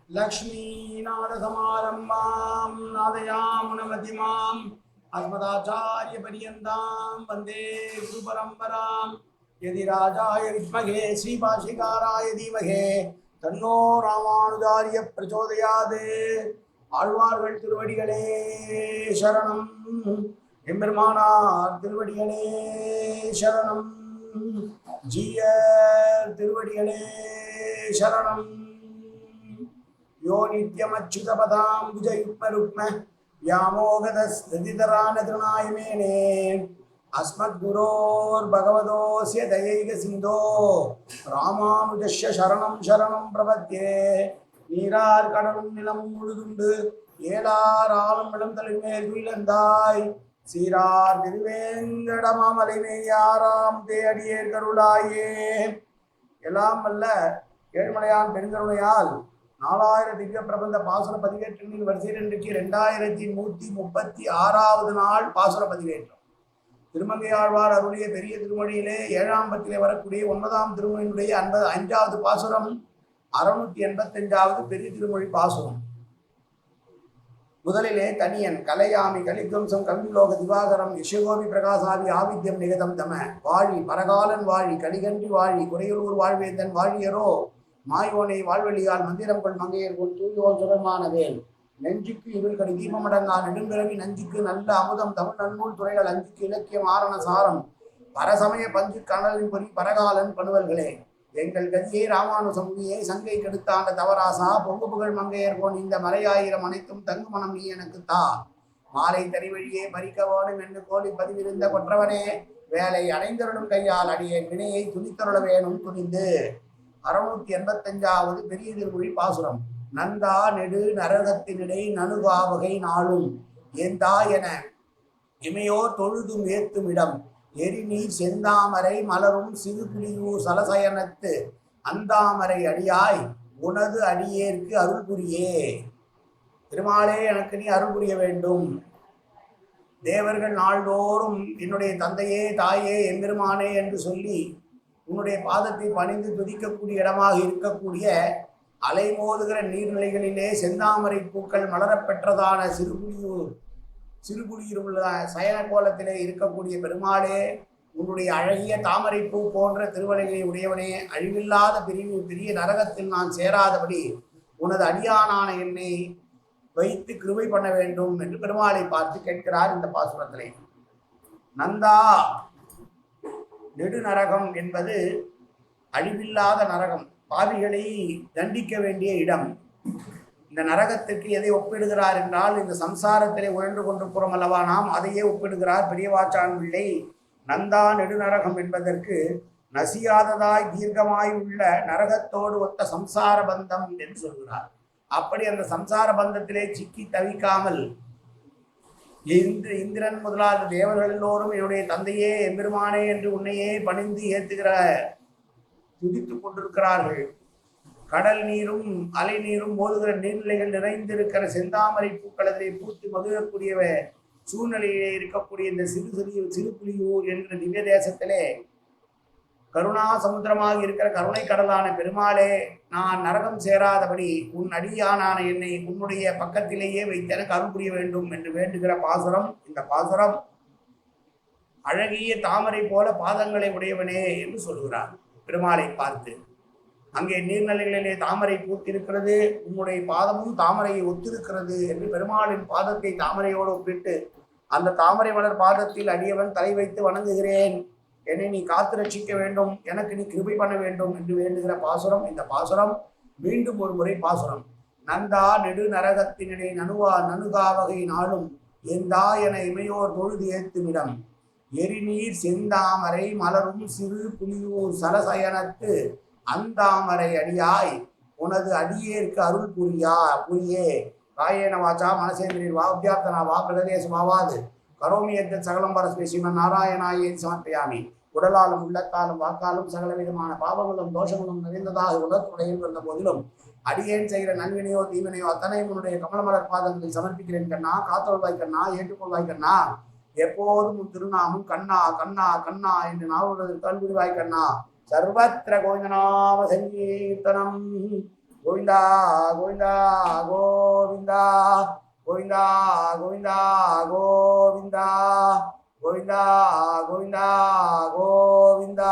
लक्ष्मीनाथसमारम्भां नादयामुनमध्यमाम् अस्मदाचार्यपर्यन्तां वन्दे गुरुपरम्परां यदि राजाय विद्महे श्रीभाष्यकाराय धीमहि तन्नो रामानुजार्य प्रचोदयात् ஆழ்வார்கள் திருவடிகளே சரணம் எம்பெருமானார் திருவடிகளே சரணம் ஜீயர் திருவடிகளே சரணம் यो नित्यमच्युतपदां भुजयुग्मरुक्म व्यामोगतस्थितितरानतृणायमेने अस्मद्गुरोर्भगवतोऽस्य दयैकसिन्धो रामानुजस्य शरणं शरणं प्रपद्ये நீரார் கடலும் நிலமும் முழுதுண்டு ஏலார் ஆளும் இளந்தலைமேல் துயிலந்தாய் சீரார் திருவேங்கடமாமலைமேயாராம் தேடியேர் கருளாயே. எல்லாம் வல்ல ஏழ்மலையான் பெருங்கருணையால் 4000 திவ்ய பிரபந்த பாசுர பதிவேற்றங்களின் வரிசையில் இன்றைக்கு 2136வது நாள் பாசுர பதிவேற்றம். திருமங்கையாழ்வார் அருளிய பெரிய திருமொழியிலே 7ஆம் பத்திலே வரக்கூடிய 9ஆம் திருமொழியினுடைய 5வது பாசுரம் 685வது பெரிய திருமொழி பாசுரம். முதலிலே தனியன் கலையாமி கலித்வம்சம் கவிலோக திவாகரம் யசகோபி பிரகாசாதி ஆவித்யம் நிகதம் தம வாழி பரகாலன் வாழி கடிகன்றி வாழி குறையூர் வாழ்வேந்தன் வாழியரோ மாயோனை வாழ்வெளியால் மந்திரம் கொள் மங்கையர் கொள் தூயோன் சுரமானவேல் நெஞ்சுக்கு இருள் கடி தீபமடங்கா நெடும்பிறவி நஞ்சுக்கு நல்ல அமுதம் தமிழ் நன்னூல் துறைகள் அஞ்சுக்கு இலக்கியம் ஆரண சாரம் பரசமய பஞ்சு கணலின் பொறி பரகாலன் பணுவல்களே எங்கள் கதியை ராமானுசமுனியை சங்கை கெடுத்தாண்ட தவராசா பொங்கு புகழ் மங்கையர் போன் இந்த மறையாயிரம் அனைத்தும் தங்கு மனம் நீ எனக்கு தா மாலை தறிவழியே பறிக்க வேணும் என்று கோழி பதிவிருந்த கொற்றவனே வேலை அடைந்தருளும் கையால் அடியேன் வினையை துணித்தருள வேணும் துணிந்து. 685வது பெரிய திருமொழி பாசுரம். நந்தா நெடு நரகத்தினிடை நணுகாவகை நாளும் ஏந்தா என இமையோர் தொழுதும் ஏத்தும் இடம் எரிநீர் செந்தாமரை மலரும் சிறுபுலியூர் சலசயனத்து அந்தாமரை அடியாய் உனது அடியேற்கு அருள் புரியே. திருமாலே எனக்கு நீ அருள் புரிய வேண்டும். தேவர்கள் நாள்தோறும் என்னுடைய தந்தையே தாயே எம்பெருமானே என்று சொல்லி உன்னுடைய பாதத்தை பணிந்து துதிக்கக்கூடிய இடமாக இருக்கக்கூடிய அலைமோதுகிற நீர்நிலைகளிலே செந்தாமரை பூக்கள் மலரப்பெற்றதான சிறுபுலியூர் உள்ள சயன கோலத்திலே இருக்கக்கூடிய பெருமாளே, உன்னுடைய அழகிய தாமரை பூ போன்ற திருவலைகளை உடையவனே, அழிவில்லாத பெரிய நரகத்தில் நான் சேராதபடி உனது அடியானான என்னை வைத்து கிருபை பண்ண வேண்டும் என்று பெருமாளை பார்த்து கேட்கிறார் இந்த பாசுரத்திலே. நந்தா நெடுநரகம் என்பது அழிவில்லாத நரகம், பாவிகளை தண்டிக்க வேண்டிய இடம். இந்த நரகத்திற்கு எதை ஒப்பிடுகிறார் என்றால், இந்த சம்சாரத்திலே உழன்று கொண்டிருக்கிறோம் அல்லவா, நாம் அதையே ஒப்பிடுகிறார் பெரியவாச்சான் பிள்ளை. நந்தா நெடுநரகம் என்பதற்கு நசியாததாய் தீர்க்கமாய் உள்ள நரகத்தோடு ஒத்த சம்சார பந்தம் என்று சொல்கிறார். அப்படி அந்த சம்சார பந்தத்திலே சிக்கி தவிக்காமல் இந்திரன் முதலான தேவர்கள் எல்லோரும் என்னுடைய தந்தையே எம்பெருமானே என்று உன்னையே பணிந்து ஏத்துகிற துதித்துக் கொண்டிருக்கிறார்கள். கடல் நீரும் அலை நீரும் மோதுகிற நீர்நிலைகள் நிறைந்திருக்கிற செந்தாமரை பூக்களத்தை பூத்து மகிழக்கூடிய சூழ்நிலையிலே இருக்கக்கூடிய இந்த சிறுபுலியூர் என்ற திவ்ய தேசத்திலே கருணா சமுத்திரமாக இருக்கிற கருணை கடலான பெருமாளே, நான் நரகம் சேராதபடி உன் அடியானான என்னை உன்னுடைய பக்கத்திலேயே வைத்து எனக்கு அருள் புரிய வேண்டும் என்று வேண்டுகிற பாசுரம் இந்த பாசுரம். அழகிய தாமரை போல பாதங்களை உடையவனே என்று சொல்கிறார் பெருமாளை பார்த்து. அங்கே நீர்நிலைகளிலே தாமரை பூத்திருக்கிறது, உன்னுடைய பாதமும் தாமரையை ஒத்திருக்கிறது என்று பெருமாளின் பாதத்தை தாமரையோடு ஒப்பிட்டு அந்த தாமரை மலர் பாதத்தில் அடியவன் தலை வைத்து வணங்குகிறேன், என்னை நீ காத்து ரட்சிக்க வேண்டும், எனக்கு நீ கிருபை பண்ண வேண்டும் என்று வேண்டுகிற பாசுரம் இந்த பாசுரம். மீண்டும் ஒரு முறை பாசுரம். நந்தா நெடு நரகத்தினிடை நணுகாவகை நாளும் எந்தா என இமையோர் பொழுது ஏத்துமிடம் எரிநீர் செந்தாமரை மலரும் சிறு புலியூர் சலசயனத்து அந்தாமரை அடியாய் உனது அடியேற்கு அருள் புரியே. காயேன வாச்சா மனசேந்திரில் வாப்யாப்தனா வா பிரதேச வாவாது கரோமியத்த சகலம் பரஸ்மை ஸ்ரீமன் நாராயணாயே சமர்ப்பயாமி. உடலாலும் உள்ளத்தாலும் வாக்காலும் சகல விதமான பாவங்களும் தோஷங்களும் நிறைந்ததாக உலகத்துடையில் வந்த போதிலும் அடியேன் செய்கிற நல்வினையோ தீவினையோ அத்தனை உன்னுடைய கமலமலர் பாதங்களில் சமர்ப்பிக்கிறேன் கண்ணா. காத்தொள்வாய் கண்ணா, ஏற்றுக்கொள்வாய் கண்ணா. எப்போதும் உன் திருநாமும் கண்ணா கண்ணா கண்ணா என்று நாவுவது கல்விடுவாய் கண்ணா. சர்வத்திர கோவிந்தநாம சங்கீர்த்தனம் கோவிந்தா கோவிந்தா கோவிந்தா கோவிந்தா கோவிந்தா கோவிந்தா கோவிந்தா கோவிந்தா கோவிந்தா